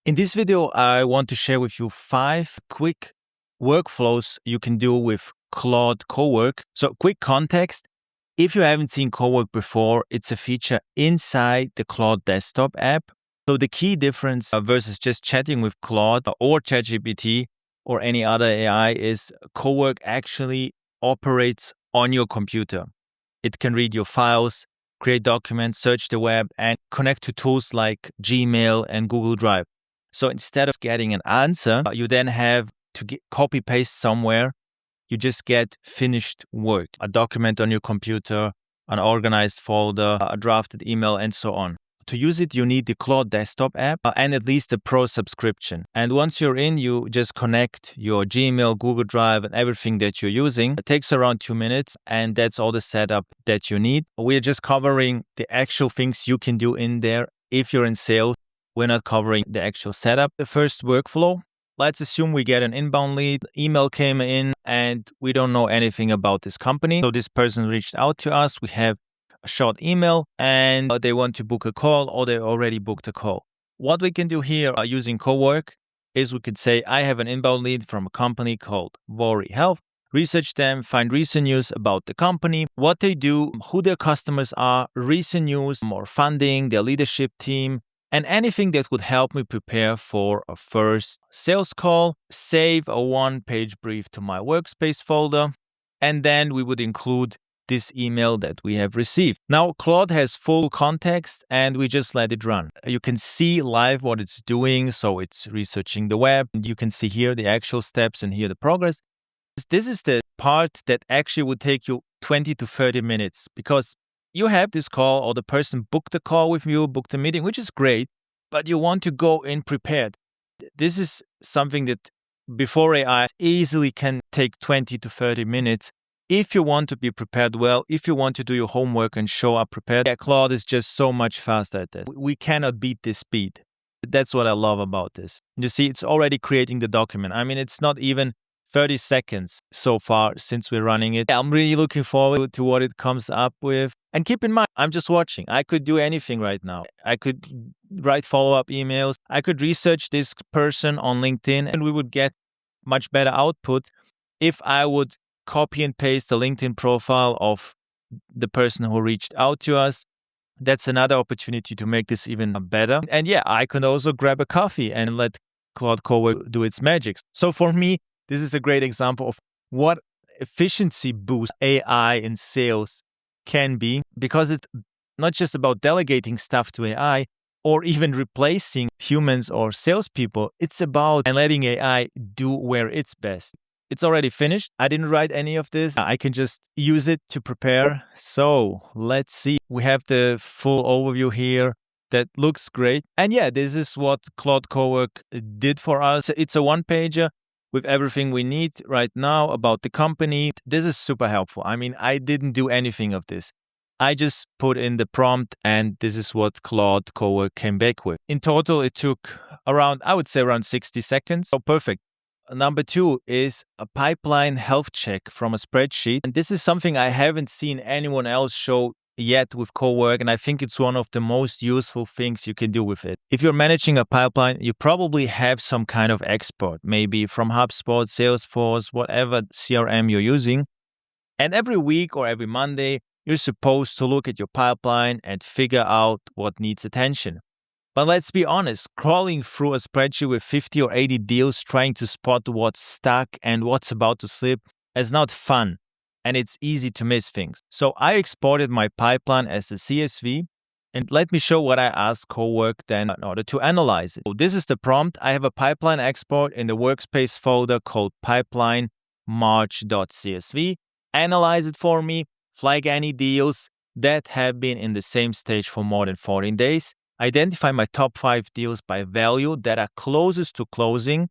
In this video, I want to share with you 5 quick workflows you can do with Claude Cowork. So quick context, if you haven't seen Cowork before, it's a feature inside the Claude desktop app. So the key difference versus just chatting with Claude or ChatGPT or any other AI is Cowork actually operates on your computer. It can read your files, create documents, search the web, and connect to tools like Gmail and Google Drive. So instead of getting an answer, you then have to copy paste somewhere. You just get finished work, a document on your computer, an organized folder, a drafted email, and so on. To use it, you need the Claude desktop app and at least a pro subscription. And once you're in, you just connect your Gmail, Google Drive, and everything that you're using. It takes around 2 minutes, and that's all the setup that you need. We're just covering the actual things you can do in there if you're in sales. We're not covering the actual setup. The first workflow, let's assume we get an inbound lead, email came in, and we don't know anything about this company. So this person reached out to us. We have a short email and they want to book a call or they already booked a call. What we can do here using Cowork is we could say, I have an inbound lead from a company called Worry Health. Research them, find recent news about the company, what they do, who their customers are, recent news, more funding, their leadership team, and anything that would help me prepare for a first sales call, save a 1-page brief to my workspace folder, and then we would include this email that we have received. Now, Claude has full context and we just let it run. You can see live what it's doing. So it's researching the web. You can see here the actual steps and here the progress. This is the part that actually would take you 20 to 30 minutes because you have this call or the person booked a call with you, booked a meeting, which is great, but you want to go in prepared. This is something that before AI easily can take 20 to 30 minutes. If you want to be prepared well, if you want to do your homework and show up prepared, Claude is just so much faster at that. We cannot beat this speed. That's what I love about this. You see, it's already creating the document. I mean, it's not even 30 seconds so far since we're running it. I'm really looking forward to what it comes up with. And keep in mind, I'm just watching. I could do anything right now. I could write follow-up emails. I could research this person on LinkedIn and we would get much better output if I would copy and paste the LinkedIn profile of the person who reached out to us. That's another opportunity to make this even better. And yeah, I can also grab a coffee and let Claude Cowork do its magic. So for me, this is a great example of what efficiency boost AI in sales can be, because it's not just about delegating stuff to AI or even replacing humans or salespeople. It's about letting AI do where it's best. It's already finished. I didn't write any of this. I can just use it to prepare. So let's see. We have the full overview here. That looks great. And yeah, this is what Claude Cowork did for us. It's a 1-pager with everything we need right now about the company. This is super helpful. I mean, I didn't do anything of this. I just put in the prompt and this is what Claude Cowork came back with. In total, it took around 60 seconds. So perfect. Number 2 is a pipeline health check from a spreadsheet. And this is something I haven't seen anyone else show yet with Cowork. And I think it's one of the most useful things you can do with it. If you're managing a pipeline, you probably have some kind of expert, maybe from HubSpot, Salesforce, whatever CRM you're using. And every week or every Monday, you're supposed to look at your pipeline and figure out what needs attention. But let's be honest, crawling through a spreadsheet with 50 or 80 deals, trying to spot what's stuck and what's about to slip is not fun, and it's easy to miss things. So I exported my pipeline as a CSV, and let me show what I asked Cowork then in order to analyze it. So this is the prompt. I have a pipeline export in the workspace folder called pipeline-march.csv. Analyze it for me, flag any deals that have been in the same stage for more than 14 days. Identify my top 5 deals by value that are closest to closing,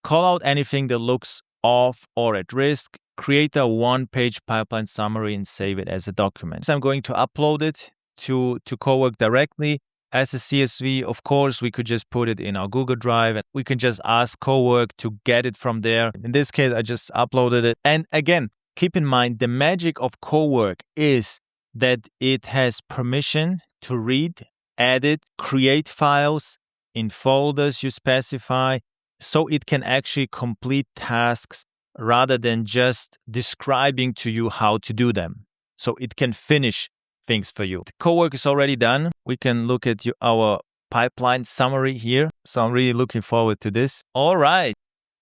call out anything that looks off or at risk, create a 1-page pipeline summary and save it as a document. So I'm going to upload it to Cowork directly as a CSV. Of course, we could just put it in our Google Drive and we can just ask Cowork to get it from there. In this case, I just uploaded it. And again, keep in mind, the magic of Cowork is that it has permission to read, edit, create files, in folders you specify, so it can actually complete tasks rather than just describing to you how to do them. So it can finish things for you. The Cowork is already done. We can look at our pipeline summary here. So I'm really looking forward to this. All right.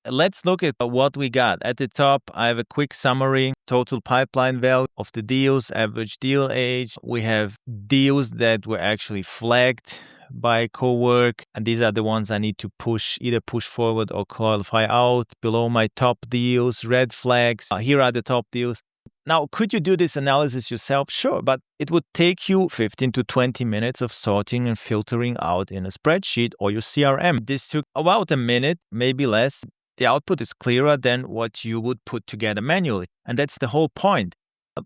Let's look at what we got. At the top, I have a quick summary, total pipeline value of the deals, average deal age. We have deals that were actually flagged by Cowork, and these are the ones I need to either push forward or qualify out. Below my top deals, red flags. Here are the top deals. Now, could you do this analysis yourself? Sure, but it would take you 15 to 20 minutes of sorting and filtering out in a spreadsheet or your CRM. This took about a minute, maybe less. The output is clearer than what you would put together manually. And that's the whole point.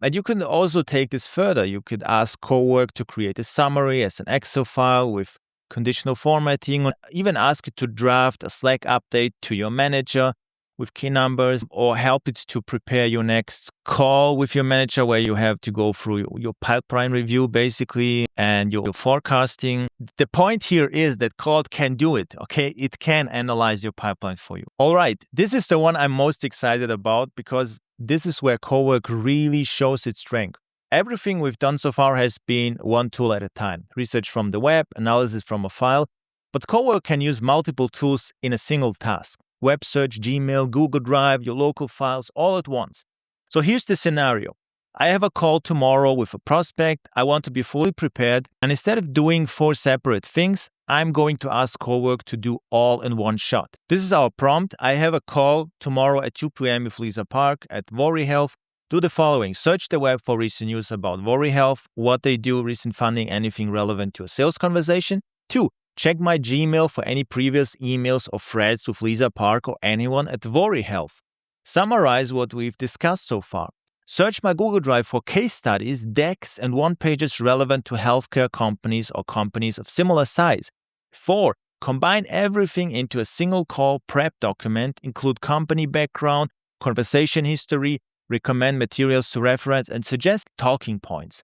And you can also take this further. You could ask Cowork to create a summary as an Excel file with conditional formatting, or even ask it to draft a Slack update to your manager with key numbers, or help it to prepare your next call with your manager where you have to go through your pipeline review basically and your forecasting. The point here is that Claude can do it, okay? It can analyze your pipeline for you. All right, this is the one I'm most excited about because this is where Cowork really shows its strength. Everything we've done so far has been one tool at a time. Research from the web, analysis from a file, but Cowork can use multiple tools in a single task. Web search, Gmail, Google Drive, your local files, all at once. So here's the scenario. I have a call tomorrow with a prospect. I want to be fully prepared. And instead of doing 4 separate things, I'm going to ask Cowork to do all in one shot. This is our prompt. I have a call tomorrow at 2 p.m. with Lisa Park at Worry Health. Do the following. Search the web for recent news about Worry Health, what they do, recent funding, anything relevant to a sales conversation. 2. Check my Gmail for any previous emails or threads with Lisa Park or anyone at Worry Health. Summarize what we've discussed so far. Search my Google Drive for case studies, decks, and one-pages relevant to healthcare companies or companies of similar size. 4. Combine everything into a single call prep document, include company background, conversation history, recommend materials to reference, and suggest talking points.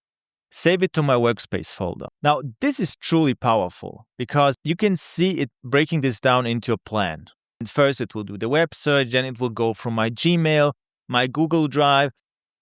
Save it to my workspace folder. Now, this is truly powerful because you can see it breaking this down into a plan. And first, it will do the web search, then it will go from my Gmail, my Google Drive,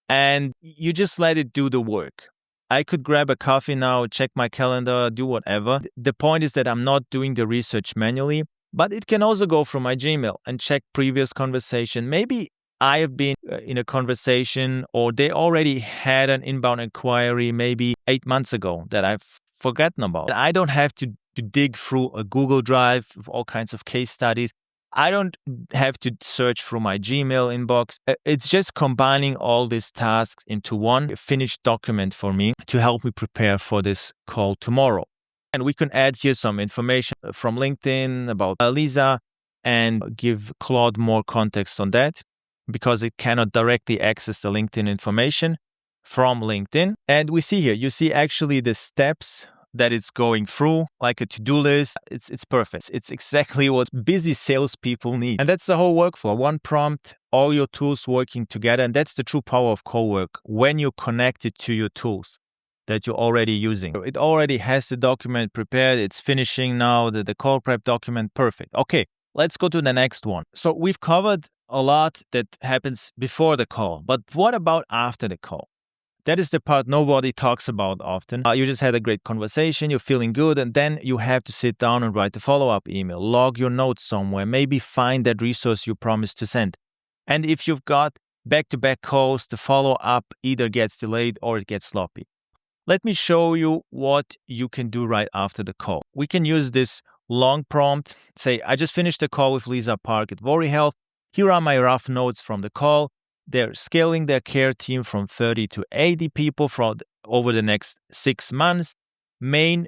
and you just let it do the work. I could grab a coffee now, check my calendar, do whatever. The point is that I'm not doing the research manually, but it can also go from my Gmail and check previous conversation. Maybe I have been in a conversation or they already had an inbound inquiry maybe 8 months ago that I've forgotten about. I don't have to dig through a Google Drive with all kinds of case studies. I don't have to search through my Gmail inbox. It's just combining all these tasks into one finished document for me to help me prepare for this call tomorrow. And we can add here some information from LinkedIn about Lisa and give Claude more context on that, because it cannot directly access the LinkedIn information from LinkedIn. And we see here, you see actually the steps that it's going through, like a to-do list. It's perfect. It's exactly what busy salespeople need. And that's the whole workflow. One prompt, all your tools working together. And that's the true power of Cowork when you connect it to your tools that you're already using. It already has the document prepared. It's finishing now, the call prep document. Perfect. Okay, let's go to the next one. So we've covered a lot that happens before the call, but what about after the call? That is the part nobody talks about often. You just had a great conversation, you're feeling good, and then you have to sit down and write a follow-up email, log your notes somewhere, maybe find that resource you promised to send. And if you've got back-to-back calls, the follow-up either gets delayed or it gets sloppy. Let me show you what you can do right after the call. We can use this long prompt. Say, I just finished the call with Lisa Park at Worry Health. Here are my rough notes from the call. They're scaling their care team from 30 to 80 people over the next 6 months. Main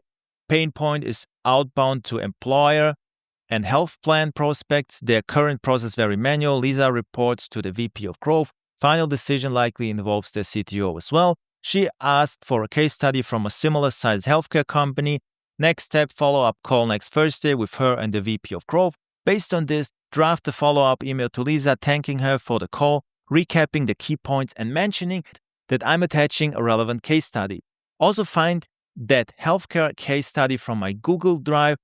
pain point is outbound to employer and health plan prospects. Their current process very manual. Lisa reports to the VP of Growth. Final decision likely involves their CTO as well. She asked for a case study from a similar sized healthcare company. Next step, follow-up call next Thursday with her and the VP of Growth. Based on this, draft a follow-up email to Lisa thanking her for the call, recapping the key points and mentioning that I'm attaching a relevant case study. Also find that healthcare case study from my Google Drive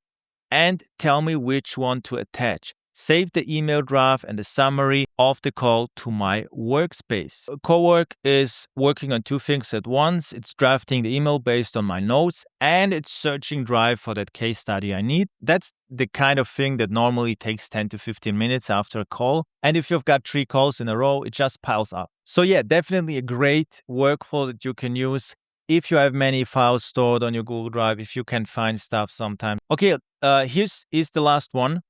and tell me which one to attach. Save the email draft and the summary of the call to my workspace. Cowork is working on two things at once. It's drafting the email based on my notes, and it's searching Drive for that case study I need. That's the kind of thing that normally takes 10 to 15 minutes after a call. And if you've got 3 calls in a row, it just piles up. So yeah, definitely a great workflow that you can use if you have many files stored on your Google Drive, if you can find stuff sometime. Okay, here's the last one.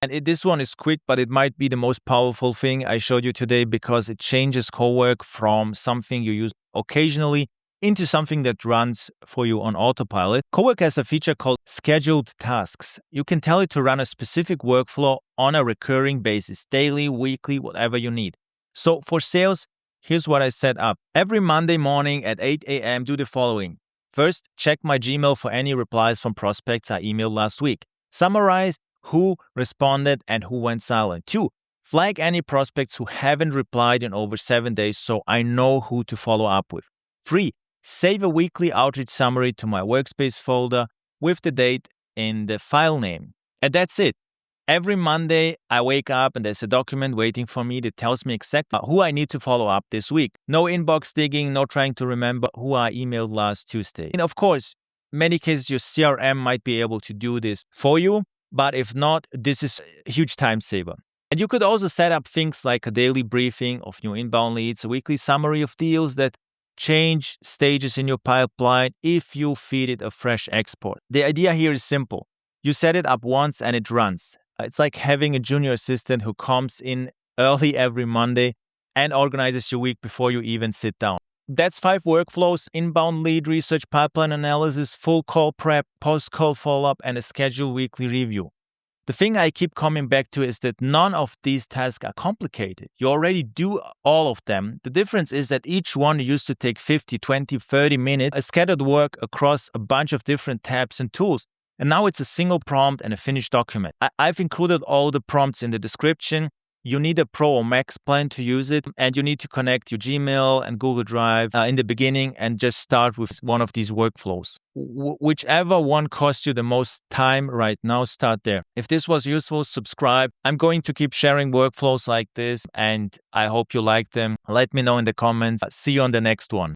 And this one is quick, but it might be the most powerful thing I showed you today because it changes Cowork from something you use occasionally into something that runs for you on autopilot. Cowork has a feature called scheduled tasks. You can tell it to run a specific workflow on a recurring basis, daily, weekly, whatever you need. So for sales, here's what I set up. Every Monday morning at 8 a.m., do the following. First, check my Gmail for any replies from prospects I emailed last week. Summarize who responded and who went silent. 2, flag any prospects who haven't replied in over 7 days so I know who to follow up with. 3, save a weekly outreach summary to my workspace folder with the date in the file name. And that's it. Every Monday, I wake up and there's a document waiting for me that tells me exactly who I need to follow up this week. No inbox digging, no trying to remember who I emailed last Tuesday. And of course, in many cases, your CRM might be able to do this for you. But if not, this is a huge time saver. And you could also set up things like a daily briefing of new inbound leads, a weekly summary of deals that change stages in your pipeline if you feed it a fresh export. The idea here is simple. You set it up once and it runs. It's like having a junior assistant who comes in early every Monday and organizes your week before you even sit down. That's 5 workflows: inbound lead research, pipeline analysis, full call prep, post-call follow-up, and a scheduled weekly review. The thing I keep coming back to is that none of these tasks are complicated. You already do all of them. The difference is that each one used to take 50, 20, 30 minutes, a scattered work across a bunch of different tabs and tools. And now it's a single prompt and a finished document. I've included all the prompts in the description. You need a Pro or Max plan to use it, and you need to connect your Gmail and Google Drive in the beginning and just start with one of these workflows. Whichever one costs you the most time right now, start there. If this was useful, subscribe. I'm going to keep sharing workflows like this, and I hope you like them. Let me know in the comments. See you on the next one.